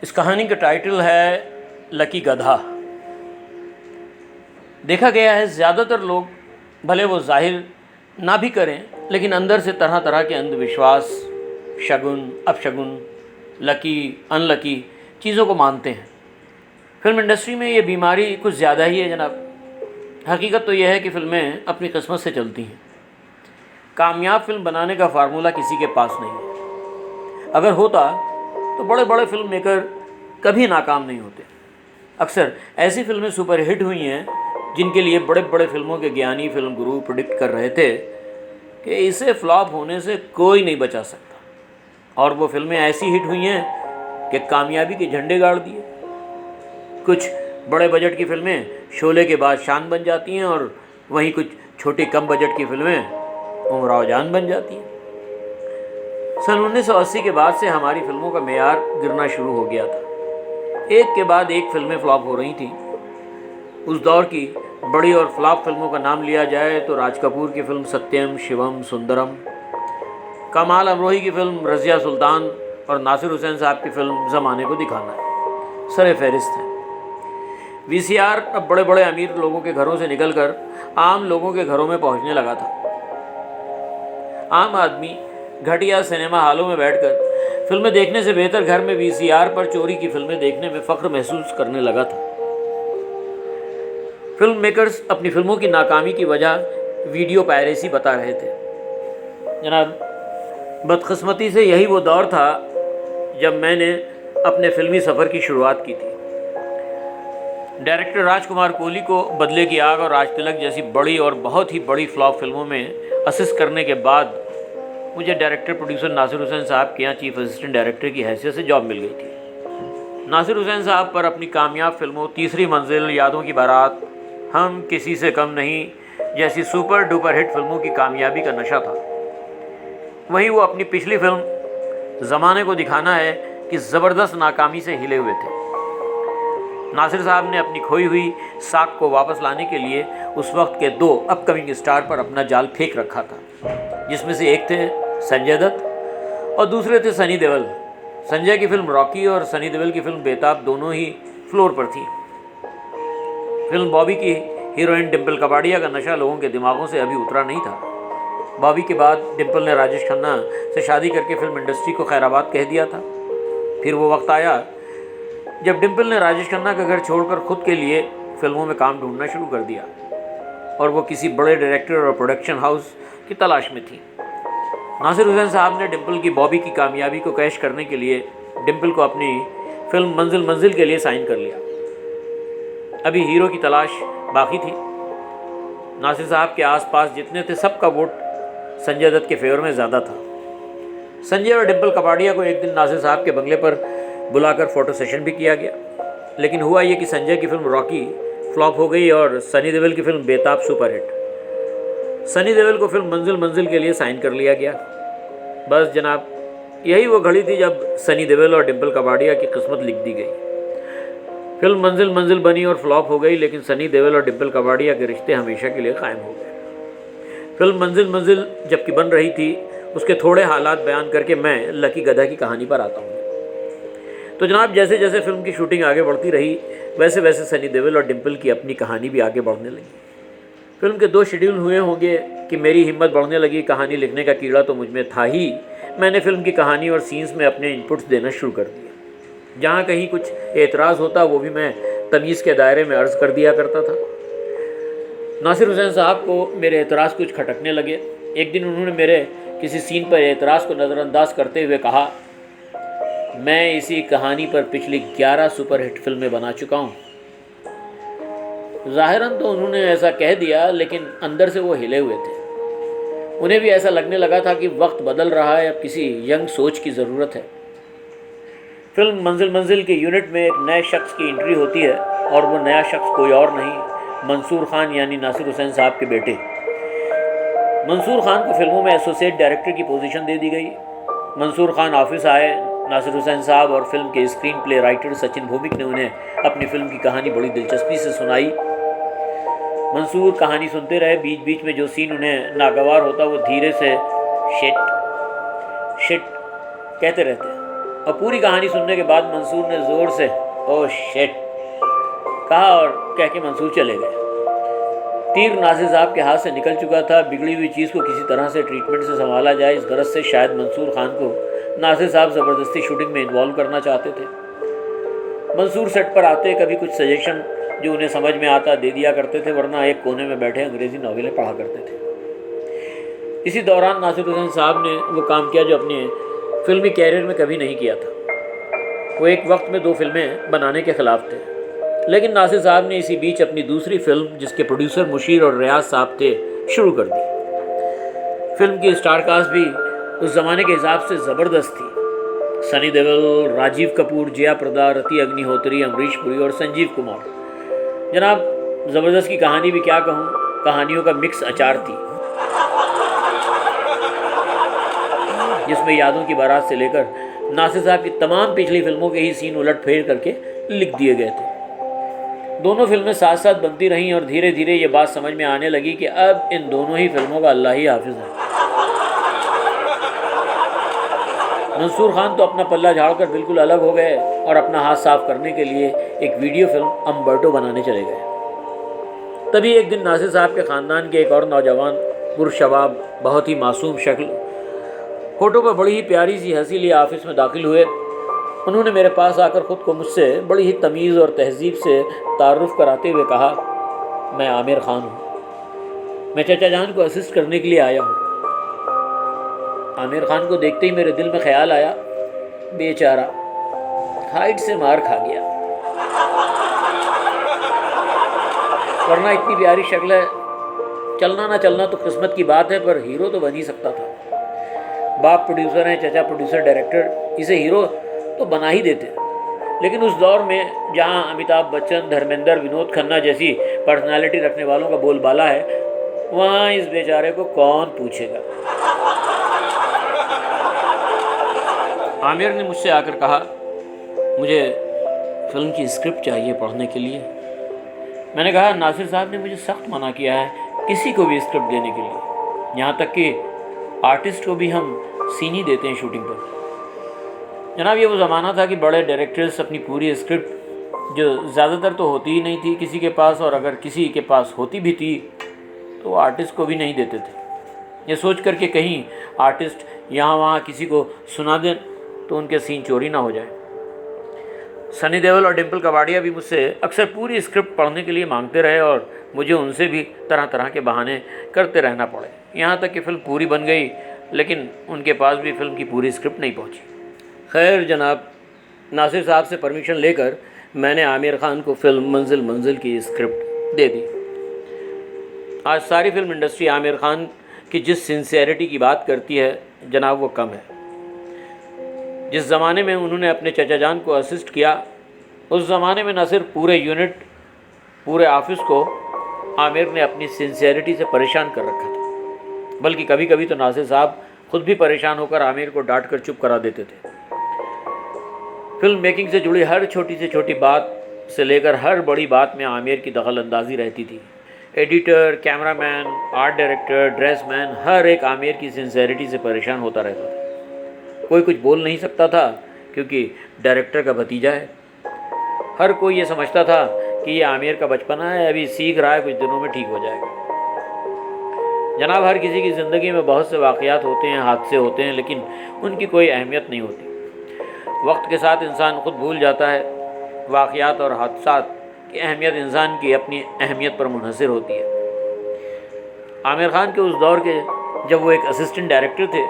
इस कहानी का टाइटल है लकी गधा। देखा गया है ज़्यादातर लोग भले वो जाहिर ना भी करें, लेकिन अंदर से तरह तरह के अंधविश्वास, शगुन अपशगुन, लकी अनलकी चीज़ों को मानते हैं। फिल्म इंडस्ट्री में ये बीमारी कुछ ज़्यादा ही है जनाब। हकीकत तो यह है कि फ़िल्में अपनी किस्मत से चलती हैं। कामयाब फिल्म बनाने का फार्मूला किसी के पास नहीं है। अगर होता तो बड़े बड़े फिल्म मेकर कभी नाकाम नहीं होते। अक्सर ऐसी फिल्में सुपर हिट हुई हैं जिनके लिए बड़े बड़े फिल्मों के ज्ञानी फिल्म गुरु प्रेडिक्ट कर रहे थे कि इसे फ्लॉप होने से कोई नहीं बचा सकता, और वो फिल्में ऐसी हिट हुई हैं कि कामयाबी के झंडे गाड़ दिए। कुछ बड़े बजट की फिल्में शोले के बाद शान बन जाती हैं, और वहीं कुछ छोटी कम बजट की फिल्में उमराव जान बन जाती हैं। सन 1980 के बाद से हमारी फिल्मों का मेयार गिरना शुरू हो गया था। एक के बाद एक फिल्में फ्लॉप हो रही थीं। उस दौर की बड़ी और फ्लॉप फिल्मों का नाम लिया जाए तो राज कपूर की फिल्म सत्यम शिवम सुंदरम, कमाल अमरोही की फिल्म रज़िया सुल्तान और नासिर हुसैन साहब की फिल्म ज़माने को दिखाना है सरे फहरिस्त हैं। वीसीआर अब बड़े बड़े अमीर लोगों के घरों से निकलकर आम लोगों के घरों में पहुंचने लगा था। आम आदमी घटिया सिनेमा हॉलों में बैठकर फिल्में देखने से बेहतर घर में वीसीआर पर चोरी की फिल्में देखने में फ़ख्र महसूस करने लगा था। फिल्म मेकर्स अपनी फिल्मों की नाकामी की वजह वीडियो पायरेसी बता रहे थे। जनाब, बदकिस्मती से यही वो दौर था जब मैंने अपने फिल्मी सफ़र की शुरुआत की थी। डायरेक्टर राजकुमार कोहली को बदले की आग और राज तिलक जैसी बड़ी और बहुत ही बड़ी फ्लॉप फिल्मों में असिस्ट करने के बाद मुझे डायरेक्टर प्रोड्यूसर नासिर हुसैन साहब के यहाँ चीफ असिस्टेंट डायरेक्टर की हैसियत से जॉब मिल गई थी। नासिर हुसैन साहब पर अपनी कामयाब फिल्मों तीसरी मंजिल, यादों की बारात, हम किसी से कम नहीं जैसी सुपर डुपर हिट फिल्मों की कामयाबी का नशा था। वहीं वो अपनी पिछली फिल्म ज़माने को दिखाना है कि ज़बरदस्त नाकामी से हिले हुए थे। नासिर साहब ने अपनी खोई हुई साख को वापस लाने के लिए उस वक्त के 2 अपकमिंग स्टार पर अपना जाल फेंक रखा था, जिसमें से एक थे संजय दत्त और दूसरे थे सनी देओल। संजय की फिल्म रॉकी और सनी देओल की फिल्म बेताब दोनों ही फ्लोर पर थी। फिल्म बॉबी की हीरोइन डिम्पल कपाड़िया का नशा लोगों के दिमागों से अभी उतरा नहीं था। बॉबी के बाद डिम्पल ने राजेश खन्ना से शादी करके फिल्म इंडस्ट्री को खैराबाद कह दिया था। फिर वो वक्त आया जब डिम्पल ने राजेश खन्ना का घर छोड़कर खुद के लिए फिल्मों में काम ढूंढना शुरू कर दिया, और वो किसी बड़े डायरेक्टर और प्रोडक्शन हाउस की तलाश में थी। नासिर हुसैन साहब ने डिम्पल की बॉबी की कामयाबी को कैश करने के लिए डिम्पल को अपनी फिल्म मंजिल मंजिल के लिए साइन कर लिया। अभी हीरो की तलाश बाकी थी। नासिर साहब के आसपास जितने थे सबका वोट संजय दत्त के फेवर में ज़्यादा था। संजय और डिम्पल कपाड़िया को एक दिन नासिर साहब के बंगले पर बुलाकर फ़ोटो सेशन भी किया गया, लेकिन हुआ ये कि संजय की फिल्म रॉकी फ्लॉप हो गई और सनी देओल की फिल्म बेताब सुपरहिट। सनी देओल को फिल्म मंजिल मंजिल के लिए साइन कर लिया गया। बस जनाब, यही वो घड़ी थी जब सनी देओल और डिम्पल कपाड़िया की किस्मत लिख दी गई। फिल्म मंजिल मंजिल बनी और फ्लॉप हो गई, लेकिन सनी देओल और डिम्पल कपाड़िया के रिश्ते हमेशा के लिए कायम हो गए। फिल्म मंजिल मंजिल जबकि बन रही थी, उसके थोड़े हालात बयान करके मैं लकी गधा की कहानी पर आता हूँ। तो जनाब, जैसे जैसे फिल्म की शूटिंग आगे बढ़ती रही, वैसे वैसे सनी देओल और डिम्पल की अपनी कहानी भी आगे बढ़ने लगी। फिल्म के 2 शेड्यूल हुए होंगे कि मेरी हिम्मत बढ़ने लगी। कहानी लिखने का कीड़ा तो मुझ में था ही। मैंने फिल्म की कहानी और सीन्स में अपने इनपुट्स देना शुरू कर दिया। जहाँ कहीं कुछ एतराज़ होता वो भी मैं तमीज़ के दायरे में अर्ज़ कर दिया करता था। नासिर हुसैन साहब को मेरे एतराज़ कुछ खटकने लगे। एक दिन उन्होंने मेरे किसी सीन पर एतराज़ को नज़रअंदाज करते हुए कहा, मैं इसी कहानी पर पिछली 11 सुपरहिट फिल्में बना चुका हूँ। ज़ाहिरन तो उन्होंने ऐसा कह दिया, लेकिन अंदर से वो हिले हुए थे। उन्हें भी ऐसा लगने लगा था कि वक्त बदल रहा है, अब किसी यंग सोच की ज़रूरत है। फिल्म मंजिल मंजिल के यूनिट में एक नए शख्स की एंट्री होती है, और वो नया शख्स कोई और नहीं, मंसूर खान यानी नासिर हुसैन साहब के बेटे। मंसूर खान को फिल्मों में एसोसिएट डायरेक्टर की पोजीशन दे दी गई। मंसूर खान ऑफिस आए। नासिर हुसैन साहब और फिल्म के screenplay writer Sachin Bhaumik ने उन्हें अपनी फिल्म की कहानी बड़ी दिलचस्पी से सुनाई। मंसूर कहानी सुनते रहे। बीच बीच में जो सीन उन्हें नागवार होता वो धीरे से शिट शिट कहते रहते। और पूरी कहानी सुनने के बाद मंसूर ने ज़ोर से ओह शिट कहा और कह के मंसूर चले गए। तीर नासिर साहब के हाथ से निकल चुका था। बिगड़ी हुई चीज़ को किसी तरह से ट्रीटमेंट से संभाला जाए, इस गरज से शायद मंसूर खान को नासिर साहब ज़बरदस्ती शूटिंग में इन्वॉल्व करना चाहते थे। मंसूर सेट पर आते कभी कुछ सजेशन जो उन्हें समझ में आता दे दिया करते थे, वरना एक कोने में बैठे अंग्रेज़ी नॉवेलें पढ़ा करते थे। इसी दौरान नासिर हुसैन साहब ने वो काम किया जो अपने फिल्मी कैरियर में कभी नहीं किया था। वो एक वक्त में 2 फिल्में बनाने के ख़िलाफ़ थे, लेकिन नासिर साहब ने इसी बीच अपनी दूसरी फिल्म, जिसके प्रोड्यूसर मुशीर और रियाज साहब थे, शुरू कर दी। फिल्म की स्टार कास्ट भी उस ज़माने के हिसाब से ज़बरदस्त थी। सनी देओल, राजीव कपूर, जया प्रदा, रति अग्निहोत्री, अमरीश पुरी और संजीव कुमार। जनाब ज़बरदस्त की कहानी भी क्या कहूँ, कहानियों का मिक्स अचार थी, जिसमें यादों की बारात से लेकर नासिर साहब की तमाम पिछली फिल्मों के ही सीन उलट फेर करके लिख दिए गए थे। दोनों फिल्में साथ साथ बनती रहीं और धीरे धीरे ये बात समझ में आने लगी कि अब इन दोनों ही फिल्मों का अल्लाह ही हाफिज़ है। मंसूर खान तो अपना पल्ला झाड़कर बिल्कुल अलग हो गए और अपना हाथ साफ करने के लिए एक वीडियो फिल्म अम्बर्टो बनाने चले गए। तभी एक दिन नासिर साहब के ख़ानदान के एक और नौजवान पुरशबाब, बहुत ही मासूम शक्ल, होठों पर बड़ी ही प्यारी सी हंसी लिए ऑफिस में दाखिल हुए। उन्होंने मेरे पास आकर ख़ुद को मुझसे बड़ी ही तमीज़ और तहज़ीब से तारुफ़ कराते हुए कहा, मैं आमिर खान हूँ, मैं चचा जान को असिस्ट करने के लिए आया हूँ। आमिर खान को देखते ही मेरे दिल में ख्याल आया, बेचारा हाइट से मार खा गया, वरना इतनी प्यारी शक्ल है, चलना ना चलना तो किस्मत की बात है, पर हीरो तो बन ही सकता था। बाप प्रोड्यूसर हैं, चचा प्रोड्यूसर डायरेक्टर, इसे हीरो तो बना ही देते। लेकिन उस दौर में जहां अमिताभ बच्चन, धर्मेंद्र, विनोद खन्ना जैसी पर्सनालिटी रखने वालों का बोलबाला है, वहाँ इस बेचारे को कौन पूछेगा। आमिर ने मुझसे आकर कहा, मुझे फिल्म की स्क्रिप्ट चाहिए पढ़ने के लिए। मैंने कहा, नासिर साहब ने मुझे सख्त मना किया है किसी को भी स्क्रिप्ट देने के लिए, यहाँ तक कि आर्टिस्ट को भी हम सीन ही देते हैं शूटिंग पर। जनाब ये वो ज़माना था कि बड़े डायरेक्टर्स अपनी पूरी स्क्रिप्ट, जो ज़्यादातर तो होती ही नहीं थी किसी के पास, और अगर किसी के पास होती भी थी तो आर्टिस्ट को भी नहीं देते थे, ये सोच कर के कहीं आर्टिस्ट यहाँ वहाँ किसी को सुना दें तो उनके सीन चोरी ना हो जाए। सनी देओल और डिम्पल कपाड़िया भी मुझसे अक्सर पूरी स्क्रिप्ट पढ़ने के लिए मांगते रहे और मुझे उनसे भी तरह तरह के बहाने करते रहना पड़े, यहाँ तक कि फ़िल्म पूरी बन गई, लेकिन उनके पास भी फिल्म की पूरी स्क्रिप्ट नहीं पहुँची। खैर जनाब, नासिर साहब से परमिशन लेकर मैंने आमिर खान को फिल्म मंजिल मंजिल की स्क्रिप्ट दे दी। आज सारी फिल्म इंडस्ट्री आमिर खान की जिस सिंसियरिटी की बात करती है जनाब, वो कम है। जिस ज़माने में उन्होंने अपने चचा जान को असिस्ट किया, उस ज़माने में न सिर्फ पूरे यूनिट, पूरे ऑफिस को आमिर ने अपनी सिंसियरिटी से परेशान कर रखा था, बल्कि कभी कभी तो नासिर साहब खुद भी परेशान होकर आमिर को डांट कर चुप करा देते थे। फिल्म मेकिंग से जुड़ी हर छोटी से छोटी बात से लेकर हर बड़ी बात में आमिर की दखल अंदाजी रहती थी। एडिटर, कैमरामैन, आर्ट डायरेक्टर, ड्रेसमैन, हर एक आमिर की सिंसियरिटी से परेशान होता रहता था। कोई कुछ बोल नहीं सकता था क्योंकि डायरेक्टर का भतीजा है। हर कोई ये समझता था कि ये आमिर का बचपना है, अभी सीख रहा है, कुछ दिनों में ठीक हो जाएगा। जनाब हर किसी की ज़िंदगी में बहुत से वाक़यात होते हैं, हादसे होते हैं, लेकिन उनकी कोई अहमियत नहीं होती। वक्त के साथ इंसान खुद भूल जाता है। वाक़यात और हादसात की अहमियत इंसान की अपनी अहमियत पर मुनहसर होती है। आमिर खान के उस दौर के जब वो एक असिस्टेंट डायरेक्टर थे,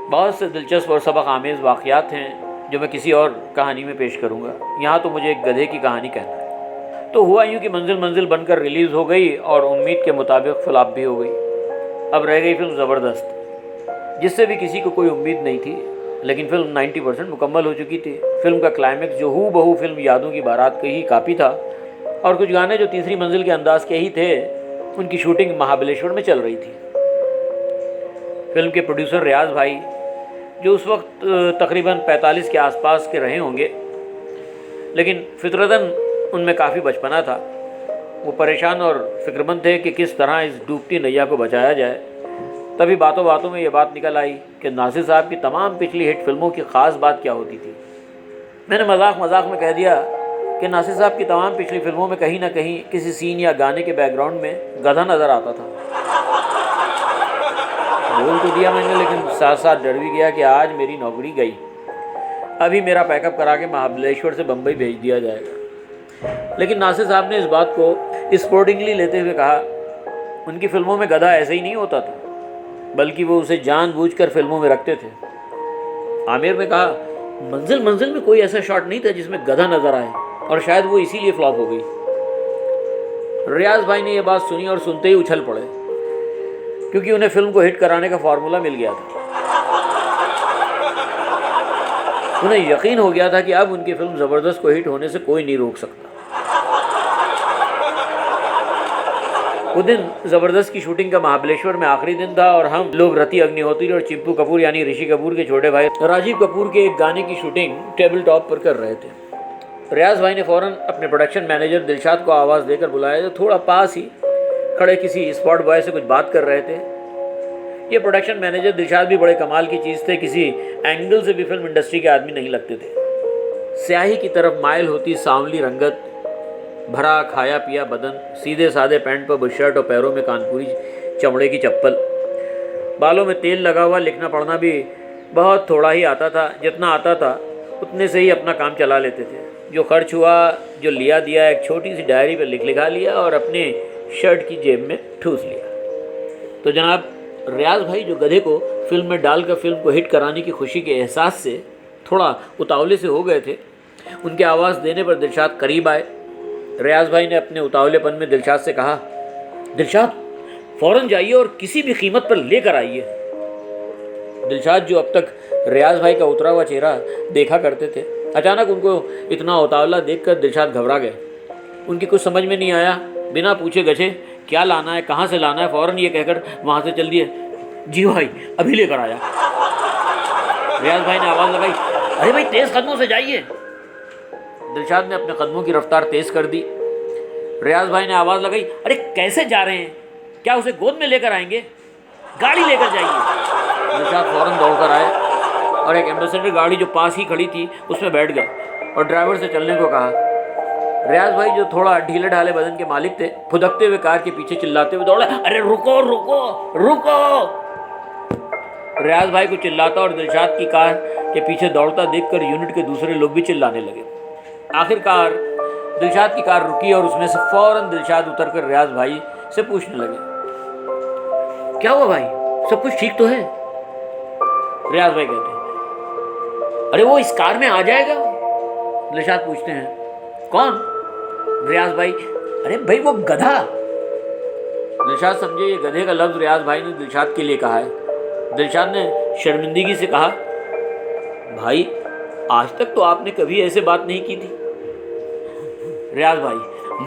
बहुत से दिलचस्प और सबक आमेज़ वाक़यात हैं जो मैं किसी और कहानी में पेश करूँगा। यहाँ तो मुझे एक गधे की कहानी कहना है। तो हुआ यूँ कि मंजिल मंजिल बनकर रिलीज़ हो गई और उम्मीद के मुताबिक फ्लॉप भी हो गई। अब रह गई फिल्म ज़बरदस्त, जिससे भी किसी को कोई उम्मीद नहीं थी, लेकिन फिल्म 90% मुकम्मल हो चुकी थी। फिल्म का क्लाइमेक्स जो हूबहू फिल्म यादों की बारात के ही कापी था, और कुछ गाने जो तीसरी मंजिल के अंदाज के ही थे, उनकी शूटिंग महाबलेश्वर में चल रही थी। फिल्म के प्रोड्यूसर रियाज भाई, जो उस वक्त तकरीबन 45 के आसपास के रहे होंगे, लेकिन फितरतन उनमें काफ़ी बचपना था। वो परेशान और फिक्रमंद थे कि किस तरह इस डूबती नैया को बचाया जाए। तभी बातों बातों में ये बात निकल आई कि नासिर साहब की तमाम पिछली हिट फिल्मों की ख़ास बात क्या होती थी। मैंने मजाक मजाक में कह दिया कि नासिर साहब की तमाम पिछली फिल्मों में कहीं ना कहीं किसी सीन या गाने के बैकग्राउंड में गधा नज़र आता था। बोल तो दिया मैंने, लेकिन साथ साथ डर भी गया कि आज मेरी नौकरी गई। अभी मेरा पैकअप करा के महाबलेश्वर से बम्बई भेज दिया जाएगा। लेकिन नासिर साहब ने इस बात को स्पोर्टिंगली लेते हुए कहा, उनकी फ़िल्मों में गधा ऐसे ही नहीं होता था, बल्कि वो उसे जानबूझकर फिल्मों में रखते थे। आमिर ने कहा, मंजिल मंजिल में कोई ऐसा शॉट नहीं था जिसमें गधा नज़र आए, और शायद वो इसीलिए फ्लॉप हो गई। रियाज भाई ने यह बात सुनी और सुनते ही उछल पड़े, क्योंकि उन्हें फिल्म को हिट कराने का फार्मूला मिल गया था। उन्हें यकीन हो गया था कि अब उनकी फिल्म ज़बरदस्त को हिट होने से कोई नहीं रोक सकता। वो दिन ज़बरदस्त की शूटिंग का महाबलेश्वर में आखिरी दिन था और हम लोग रति अग्निहोत्री और चिंपू कपूर यानी ऋषि कपूर के छोटे भाई राजीव कपूर के एक गाने की शूटिंग टेबल टॉप पर कर रहे थे। रियाज भाई ने फ़ौरन अपने प्रोडक्शन मैनेजर दिलशाद को आवाज़ देकर बुलाया, जो थोड़ा पास ही खड़े किसी स्पॉट बॉय से कुछ बात कर रहे थे। ये प्रोडक्शन मैनेजर दिलशाद भी बड़े कमाल की चीज़ थे, किसी एंगल से भी फिल्म इंडस्ट्री के आदमी नहीं लगते थे। स्याही की तरफ माइल होती सांवली रंगत, भरा खाया पिया बदन, सीधे सादे पैंट पर बुशर्ट और पैरों में कानपुरी चमड़े की चप्पल, बालों में तेल लगा हुआ, लिखना पढ़ना भी बहुत थोड़ा ही आता था। जितना आता था उतने से ही अपना काम चला लेते थे। जो खर्च हुआ, जो लिया दिया, एक छोटी सी डायरी पर लिखा लिया और अपने शर्ट की जेब में ठूस लिया। तो जनाब रियाज भाई, जो गधे को फिल्म में डालकर फिल्म को हिट कराने की खुशी के एहसास से थोड़ा उतावले से हो गए थे, उनके आवाज़ देने पर दिलशाद करीब आए। रियाज भाई ने अपने उतावलेपन में दिलशाद से कहा, दिलशाद फ़ौरन जाइए और किसी भी कीमत पर लेकर आइए। दिलशाद, जो अब तक रियाज भाई का उतरा हुआ चेहरा देखा करते थे, अचानक उनको इतना उतावला देखकर दिलशाद घबरा गए। उनकी कुछ समझ में नहीं आया। बिना पूछे गछे क्या लाना है, कहाँ से लाना है, फ़ौरन ये कहकर वहाँ से चल दिए। जी भाई, अभी लेकर आया। रियाज भाई ने आवाज़ लगाई, अरे भाई तेज़ कदमों से जाइए। दिलशाद ने अपने कदमों की रफ्तार तेज़ कर दी। रियाज भाई ने आवाज़ लगाई, अरे कैसे जा रहे हैं, क्या उसे गोद में लेकर आएंगे, गाड़ी लेकर जाइए। दिलशाद फ़ौरन दौड़ कर आए और एक एम्बेसडर गाड़ी जो पास ही खड़ी थी उसमें बैठ गए और ड्राइवर से चलने को कहा। रियाज भाई, जो थोड़ा ढीले ढाले बदन के मालिक थे, फुदकते हुए कार के पीछे चिल्लाते हुए दौड़े, अरे रुको रुको रुको। रियाज भाई को चिल्लाता और दिलशाद की कार के पीछे दौड़ता देखकर यूनिट के दूसरे लोग भी चिल्लाने लगे। आखिरकार दिलशाद की कार रुकी और उसमें से फ़ौरन दिलशाद उतरकर रियाज भाई से पूछने लगे, क्या हुआ भाई, सब कुछ ठीक तो है? रियाज भाई कहते हैं, अरे वो इस कार में आ जाएगा। दिलशाद पूछते हैं, कौन? रियाज भाई, अरे भाई वो गधा। दिलशाद समझे ये गधे का लफ्ज़ रियाज भाई ने दिलशाद के लिए कहा है। दिलशाद ने शर्मिंदगी से कहा, भाई आज तक तो आपने कभी ऐसे बात नहीं की थी। रियाज भाई,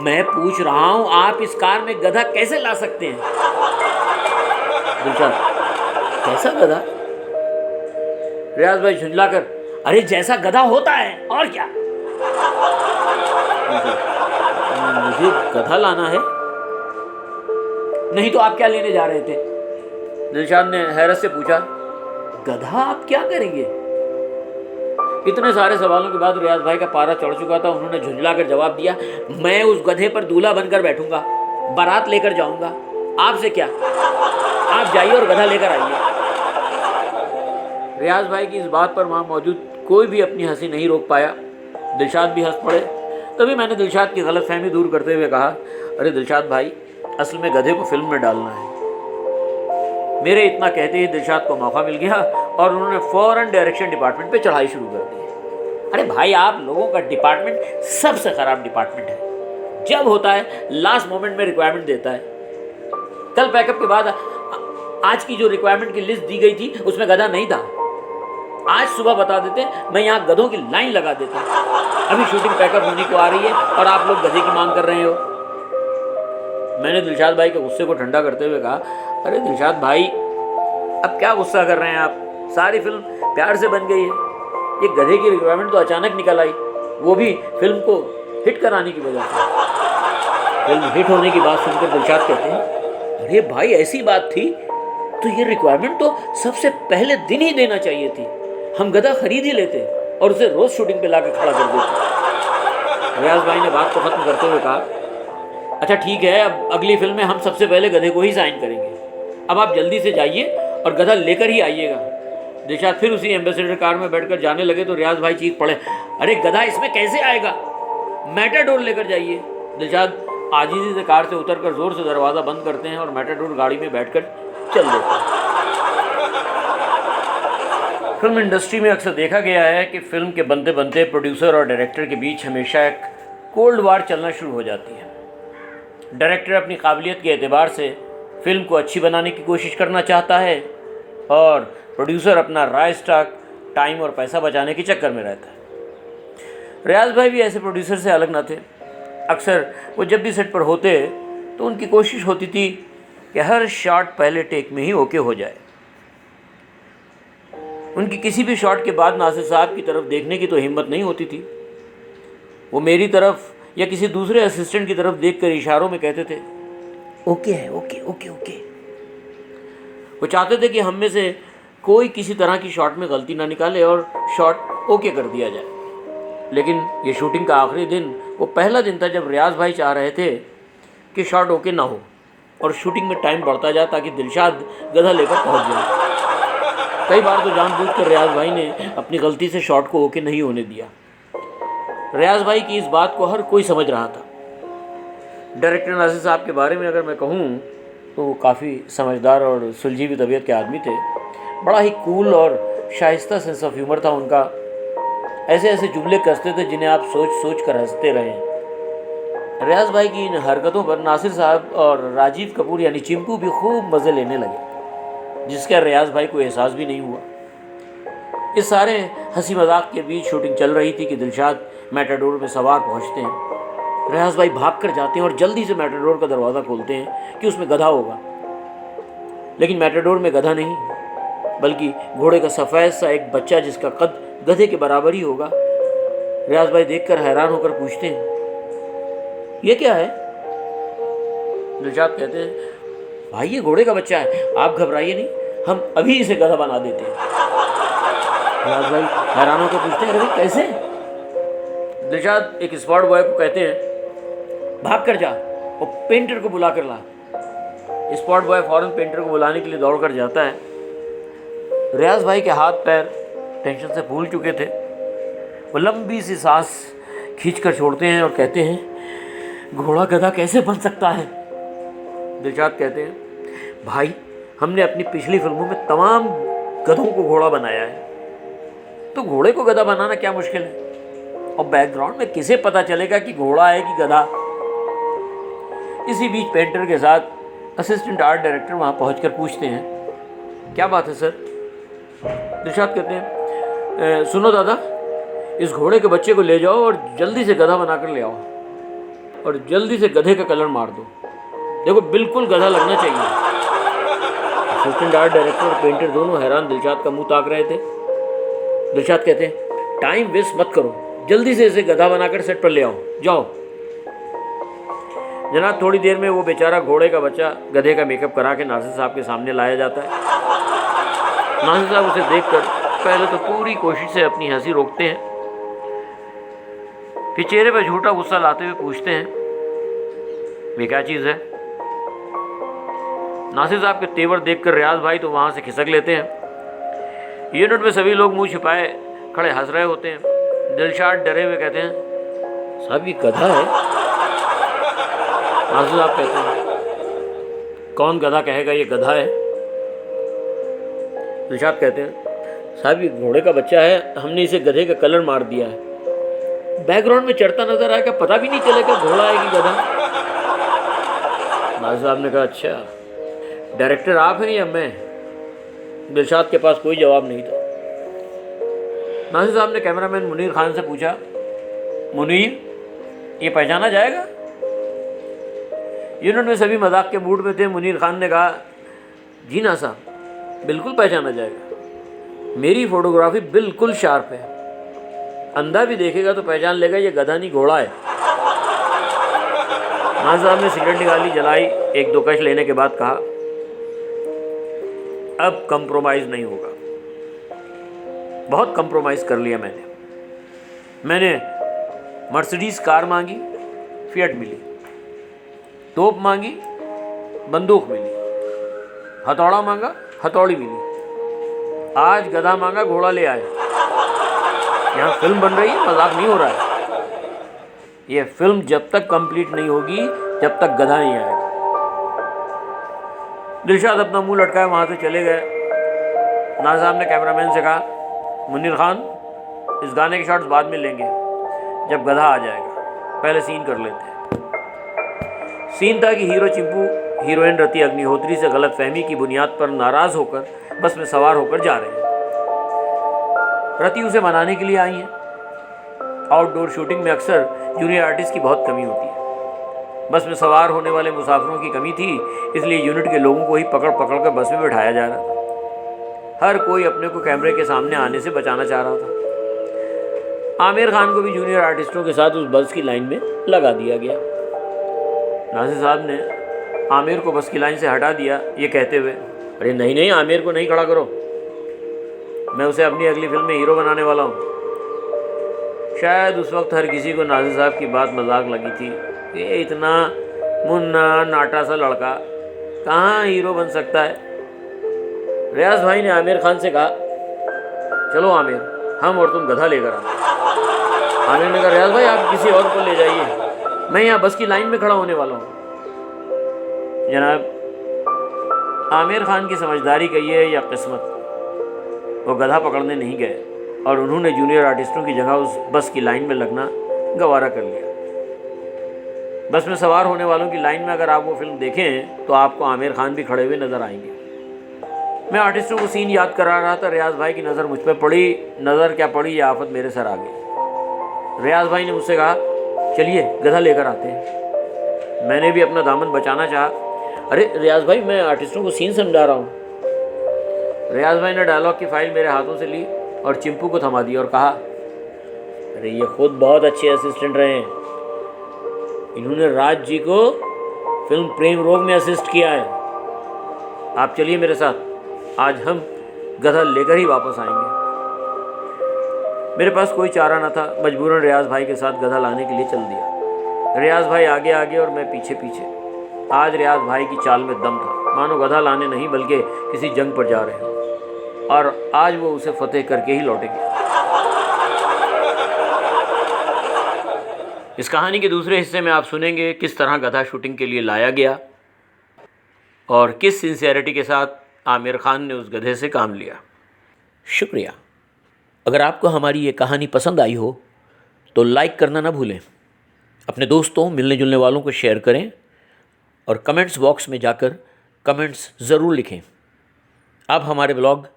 मैं पूछ रहा हूं आप इस कार में गधा कैसे ला सकते हैं? दिलशाद, कैसा गधा? रियाज भाई झुंझलाकर, अरे जैसा गधा होता है और क्या। मुझे गधा लाना है? नहीं तो आप क्या लेने जा रहे थे? दिलशाद ने हैरत से पूछा, गधा आप क्या करेंगे? इतने सारे सवालों के बाद रियाज भाई का पारा चढ़ चुका था। उन्होंने झुंझलाकर जवाब दिया, मैं उस गधे पर दूल्हा बनकर बैठूंगा, बारात लेकर जाऊंगा, आपसे क्या, आप जाइए और गधा लेकर आइए। रियाज भाई की इस बात पर वहाँ मौजूद कोई भी अपनी हंसी नहीं रोक पाया। दिलशाद भी हंस पड़े। तभी मैंने दिलशाद की गलतफहमी दूर करते हुए कहा, अरे दिलशाद भाई, असल में गधे को फिल्म में डालना है। मेरे इतना कहते ही दिलशाद को मौका मिल गया और उन्होंने फ़ौरन डायरेक्शन डिपार्टमेंट पे चढ़ाई शुरू कर दी। अरे भाई, आप लोगों का डिपार्टमेंट सबसे ख़राब डिपार्टमेंट है। जब होता है लास्ट मोमेंट में रिक्वायरमेंट देता है। कल पैकअप के बाद आज की जो रिक्वायरमेंट की लिस्ट दी गई थी उसमें गधा नहीं था। आज सुबह बता देते, मैं यहाँ गधों की लाइन लगा देता। अभी शूटिंग पैकअप होने को आ रही है और आप लोग गधे की मांग कर रहे हो। मैंने दिलशाद भाई के गुस्से को ठंडा करते हुए कहा, अरे दिलशाद भाई, अब क्या गुस्सा कर रहे हैं आप? सारी फिल्म प्यार से बन गई है। ये गधे की रिक्वायरमेंट तो अचानक निकल आई, वो भी फिल्म को हिट कराने की वजह से। फिल्म हिट होने की बात सुनकर दिलशाद कहते हैं, अरे भाई ऐसी बात थी, तो ये रिक्वायरमेंट तो सबसे पहले दिन ही देना चाहिए थी। हम गधा खरीद ही लेते और उसे रोज शूटिंग पे लाकर खड़ा कर देते। रियाज भाई ने बात को खत्म करते हुए कहा, अच्छा ठीक है, अब अगली फिल्म में हम सबसे पहले गधे को ही साइन करेंगे। अब आप जल्दी से जाइए और गधा लेकर ही आइएगा। दिलशाद फिर उसी एम्बेसडर कार में बैठकर जाने लगे तो रियाज भाई चीख पड़े, अरे गधा इसमें कैसे आएगा, मैटाडोर लेकर जाइए। दिलशाद आजीजी से कार से उतरकर जोर से दरवाज़ा बंद करते हैं और मैटाडोर गाड़ी में बैठकर चल देते हैं। फिल्म इंडस्ट्री में अक्सर देखा गया है कि फिल्म के बनते बनते प्रोड्यूसर और डायरेक्टर के बीच हमेशा एक कोल्ड वार चलना शुरू हो जाती है। डायरेक्टर अपनी काबिलियत के एतबार से फिल्म को अच्छी बनाने की कोशिश करना चाहता है और प्रोड्यूसर अपना रॉ स्टॉक, टाइम और पैसा बचाने के चक्कर में रहता है। रियाज भाई भी ऐसे प्रोड्यूसर से अलग न थे। अक्सर वो जब भी सेट पर होते तो उनकी कोशिश होती थी कि हर शॉट पहले टेक में ही ओके हो जाए। उनकी किसी भी शॉट के बाद नासिर साहब की तरफ देखने की तो हिम्मत नहीं होती थी। वो मेरी तरफ या किसी दूसरे असिस्टेंट की तरफ देखकर इशारों में कहते थे, ओके है, ओके ओके ओके। वो चाहते थे कि हम में से कोई किसी तरह की शॉट में गलती ना निकाले और शॉट ओके कर दिया जाए। लेकिन ये शूटिंग का आखिरी दिन वो पहला दिन था जब रियाज भाई चाह रहे थे कि शॉट ओके ना हो और शूटिंग में टाइम बढ़ता जाए ताकि दिलशाद गधा लेकर पहुंच जाए। कई बार तो जानबूझकर रियाज भाई ने अपनी गलती से शॉट को ओके नहीं होने दिया। रियाज भाई की इस बात को हर कोई समझ रहा था। डायरेक्टर नासिर साहब के बारे में अगर मैं कहूँ तो वो काफ़ी समझदार और सुलझी हुई तबीयत के आदमी थे। बड़ा ही कूल और शाइस्ता सेंस ऑफ ह्यूमर था उनका। ऐसे ऐसे जुमले कसते थे जिन्हें आप सोच सोच कर हंसते रहें। रियाज भाई की इन हरकतों पर नासिर साहब और राजीव कपूर यानी चिंपू भी खूब मज़े लेने लगे, जिसका रियाज भाई को एहसास भी नहीं हुआ। इस सारे हंसी मजाक के बीच शूटिंग चल रही थी कि दिलशाद मैटाडोर में सवार पहुंचते हैं। रियाज भाई भाग कर जाते हैं और जल्दी से मैटाडोर का दरवाज़ा खोलते हैं कि उसमें गधा होगा। लेकिन मैटाडोर में गधा नहीं, बल्कि घोड़े का सफ़ेद सा एक बच्चा जिसका कद गधे के बराबर ही होगा। रियाज भाई देखकर हैरान होकर पूछते हैं, ये क्या है? दिलशाद कहते हैं, भाई ये घोड़े का बच्चा है, आप घबराइए नहीं, हम अभी इसे गधा बना देते हैं। रियाज भाई हैरान होकर पूछते हैं, अरे कैसे? दिलशाद एक स्पॉट बॉय को कहते हैं, भाग कर जा और पेंटर को बुला कर ला। स्पॉट बॉय फौरन पेंटर को बुलाने के लिए दौड़ कर जाता है। रियाज भाई के हाथ पैर टेंशन से फूल चुके थे। वो लंबी सी सांस खींचकर छोड़ते हैं और कहते हैं, घोड़ा गधा कैसे बन सकता है? दिलशाद कहते हैं, भाई हमने अपनी पिछली फिल्मों में तमाम गधों को घोड़ा बनाया है, तो घोड़े को गधा बनाना क्या मुश्किल है? और बैकग्राउंड में किसे पता चलेगा कि घोड़ा है कि गधा? इसी बीच पेंटर के साथ असिस्टेंट आर्ट डायरेक्टर वहाँ पहुँचकर पूछते हैं, क्या बात है सर? दिलशाद कहते हैं, सुनो दादा, इस घोड़े के बच्चे को ले जाओ और जल्दी से गधा बनाकर ले आओ और जल्दी से गधे का कलर मार दो। देखो बिल्कुल गधा लगना चाहिए। असिस्टेंट आर्ट डायरेक्टर और पेंटर दोनों हैरान दिलशाद का मुंह ताक रहे थे। दिलशाद कहते हैं, टाइम वेस्ट मत करो, जल्दी से इसे गधा बनाकर सेट पर ले आओ, जाओ। जनाब थोड़ी देर में वो बेचारा घोड़े का बच्चा गधे का मेकअप करा के नासिर साहब के सामने लाया जाता है। नासिर साहब उसे देखकर पहले तो पूरी कोशिश से अपनी हंसी रोकते हैं, फिर चेहरे पर झूठा गुस्सा लाते हुए पूछते हैं, ये क्या चीज़ है? नासिर साहब के तेवर देखकर रियाज भाई तो वहाँ से खिसक लेते हैं। यूनिट में सभी लोग मुंह छिपाए खड़े हंस रहे होते हैं। दिलशाद डरे हुए कहते हैं, साहब ये गधा है। नासिर साहब कहते हैं, कौन गधा कहेगा ये गधा है? दिलशाद कहते हैं, साहब ये घोड़े का बच्चा है, हमने इसे गधे का कलर मार दिया है। बैकग्राउंड में चढ़ता नजर आएगा, पता भी नहीं चलेगा घोड़ा है कि गधा। नासिर साहब ने कहा, अच्छा डायरेक्टर आप हैं या मैं? दिलशाद के पास कोई जवाब नहीं था। नासिर साहब ने कैमरामैन मुनीर खान से पूछा, मुनीर ये पहचाना जाएगा? यूनिट में सभी मजाक के मूड में थे। मुनीर खान ने कहा, जी ना साहब बिल्कुल पहचाना जाएगा, मेरी फोटोग्राफी बिल्कुल शार्प है, अंधा भी देखेगा तो पहचान लेगा ये गधा नहीं घोड़ा है। नासिर साहब ने सिगरेट निकाली, जलाई, एक दो कश लेने के बाद कहा, अब कंप्रोमाइज़ नहीं होगा। बहुत कंप्रोमाइज़ कर लिया मैंने मर्सिडीज़ कार मांगी, फिएट मिली। तोप मांगी, बंदूक मिली। हथौड़ा मांगा, हथौड़ी मिली। आज गधा मांगा, घोड़ा ले आए। यहाँ फिल्म बन रही है, मजाक नहीं हो रहा है। ये फिल्म जब तक कंप्लीट नहीं होगी, जब तक गधा नहीं आएगा। दिलशाद अपना मुंह लटकाए वहाँ से चले गए। नाज़ साहब ने कैमरामैन से कहा, मुनीर खान, इस गाने के शॉट्स बाद में लेंगे जब गधा आ जाएगा, पहले सीन कर लेते हैं। सीन था कि हीरो चिंपू हीरोइन रति अग्निहोत्री से गलतफहमी की बुनियाद पर नाराज़ होकर बस में सवार होकर जा रहे हैं। रति उसे मनाने के लिए आई हैं। आउटडोर शूटिंग में अक्सर जूनियर आर्टिस्ट की बहुत कमी होती है। बस में सवार होने वाले मुसाफिरों की कमी थी, इसलिए यूनिट के लोगों को ही पकड़ पकड़ कर बस में बिठाया जा रहा था। हर कोई अपने को कैमरे के सामने आने से बचाना चाह रहा था। आमिर खान को भी जूनियर आर्टिस्टों के साथ उस बस की लाइन में लगा दिया गया। नाज़िर साहब ने आमिर को बस की लाइन से हटा दिया, ये कहते हुए, अरे नहीं नहीं, आमिर को नहीं खड़ा करो, मैं उसे अपनी अगली फिल्म में हीरो बनाने वाला हूँ। शायद उस वक्त हर किसी को नाज़िर साहब की बात मजाक लगी थी। ये इतना मुन्ना नाटा सा लड़का कहाँ हीरो बन सकता है। रियाज भाई ने आमिर खान से कहा, चलो आमिर, हम और तुम गधा लेकर आओ। आमिर ने कहा, रियाज भाई आप किसी और को ले जाइए, मैं यहाँ बस की लाइन में खड़ा होने वाला हूँ। जनाब, आमिर खान की समझदारी कहिए या किस्मत, वो गधा पकड़ने नहीं गए और उन्होंने जूनियर आर्टिस्टों की जगह उस बस की लाइन में लगना गवारा कर लिया। बस में सवार होने वालों की लाइन में अगर आप वो फिल्म देखें तो आपको आमिर खान भी खड़े हुए नज़र आएंगे। मैं आर्टिस्टों को सीन याद करा रहा था, रियाज भाई की नज़र मुझ पर पड़ी। नज़र क्या पड़ी, ये आफत मेरे सर आ गई। रियाज भाई ने मुझसे कहा, चलिए गधा लेकर आते हैं। मैंने भी अपना दामन बचाना चाहा। अरे रियाज भाई, मैं आर्टिस्टों को सीन समझा रहा हूँ। रियाज भाई ने डायलॉग की फाइल मेरे हाथों से ली और चिंपू को थमा दी और कहा, अरे ये खुद बहुत अच्छे असिस्टेंट रहे हैं, इन्होंने राज जी को फिल्म प्रेम रोग में असिस्ट किया है। आप चलिए मेरे साथ, आज हम गधा लेकर ही वापस आएंगे। मेरे पास कोई चारा न था, मजबूरन रियाज भाई के साथ गधा लाने के लिए चल दिया। रियाज भाई आगे आगे और मैं पीछे पीछे। आज रियाज भाई की चाल में दम था, मानो गधा लाने नहीं बल्कि किसी जंग पर जा रहे हैं, और आज वो उसे फतेह करके ही लौटेंगे। इस कहानी के दूसरे हिस्से में आप सुनेंगे किस तरह गधा शूटिंग के लिए लाया गया और किस सिंसियरिटी के साथ आमिर खान ने उस गधे से काम लिया। शुक्रिया। अगर आपको हमारी ये कहानी पसंद आई हो तो लाइक करना ना भूलें, अपने दोस्तों मिलने जुलने वालों को शेयर करें और कमेंट्स बॉक्स में जाकर कमेंट्स ज़रूर लिखें। आप हमारे ब्लॉग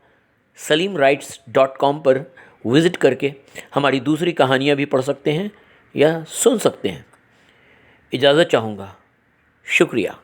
salimwrites.com पर विज़िट करके हमारी दूसरी कहानियाँ भी पढ़ सकते हैं या सुन सकते हैं। इजाज़त चाहूँगा। शुक्रिया।